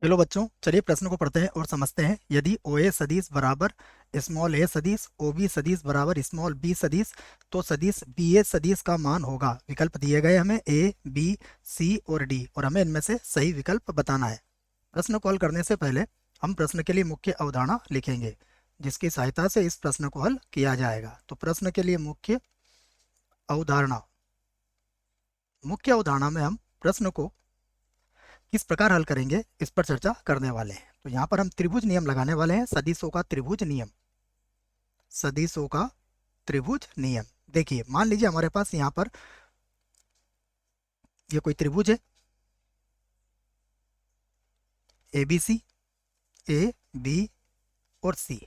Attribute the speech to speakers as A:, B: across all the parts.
A: चलो बच्चों, चलिए प्रश्न को पढ़ते हैं और समझते हैं। यदि ओ ए सदिश बराबर स्मॉल ए सदिश, ओ बी सदिश बराबर स्मॉल बी सदिश, तो सदिश बी ए सदिश का मान होगा। विकल्प दिए गए हमें ए, बी, सी और डी, और हमें इनमें से सही विकल्प बताना है। प्रश्न को हल करने से पहले हम प्रश्न के लिए मुख्य अवधारणा लिखेंगे, जिसकी सहायता से इस प्रश्न को हल किया जाएगा। तो प्रश्न के लिए अवधारणा मुख्य अवधारणा में हम प्रश्न को किस प्रकार हल करेंगे इस पर चर्चा करने वाले हैं। तो यहाँ पर हम त्रिभुज नियम लगाने वाले हैं, सदिशों का त्रिभुज नियम। सदिशों का त्रिभुज नियम। देखिए, मान लीजिए हमारे पास यहाँ पर ये कोई त्रिभुज है, A B C, A B और सी।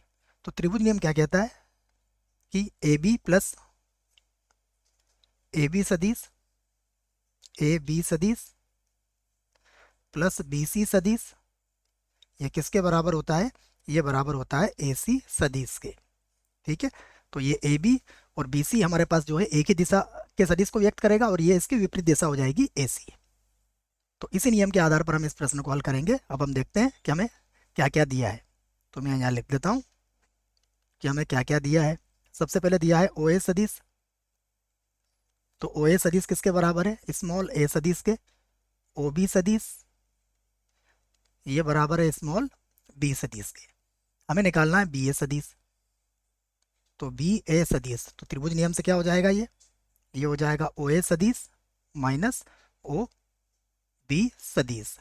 A: तो त्रिभुज नियम क्या कहता है कि A B plus A B सदिश, ए बी सदिश प्लस बी सी सदिश, ये किसके बराबर होता है? ये बराबर होता है ए सी सदिश के। ठीक है, तो ये ए बी और बी सी हमारे पास जो है एक ही दिशा के सदिश को व्यक्त करेगा, और ये इसकी विपरीत दिशा हो जाएगी ए सी। तो इसी नियम के आधार पर हम इस प्रश्न को हल करेंगे। अब हम देखते हैं कि हमें क्या क्या दिया है। तो मैं यहाँ लिख देता हूँ कि हमें क्या क्या दिया है। सबसे पहले दिया है ओ ए सदिश। तो ओ ए सदिश किसके बराबर है? स्मॉल ए सदिश के। ओ बी सदिश ये बराबर है स्मॉल बी सदिश के। हमें निकालना है बी ए सदिश। तो बी ए सदिश, तो त्रिभुज नियम से क्या हो जाएगा? ये हो जाएगा ओ ए सदिश माइनस ओ बी सदिश।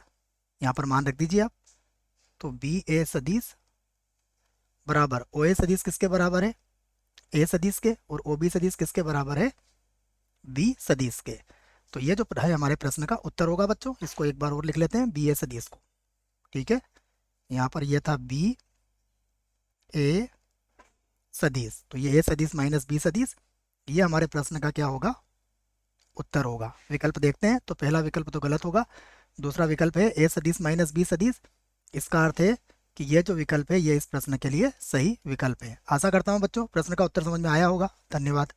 A: यहाँ पर मान रख दीजिए आप। तो बी ए सदिश बराबर ओ ए सदिश किसके बराबर है? ए सदिश के। और ओ बी सदिश किसके बराबर है? बी सदिश के। तो ये जो है हमारे प्रश्न का उत्तर होगा बच्चों। इसको एक बार और लिख लेते हैं, बी ए सदिश को। ठीक है, यहाँ पर ये था बी ए सदिश। तो ये ए सदिश माइनस बी सदिश, ये हमारे प्रश्न का क्या होगा? उत्तर होगा। विकल्प देखते हैं। तो पहला विकल्प तो गलत होगा। दूसरा विकल्प है ए सदिश माइनस बी सदिश। इसका अर्थ है कि ये जो विकल्प है ये इस प्रश्न के लिए सही विकल्प है। आशा करता हूँ बच्चों प्रश्न का उत्तर समझ में आया होगा। धन्यवाद।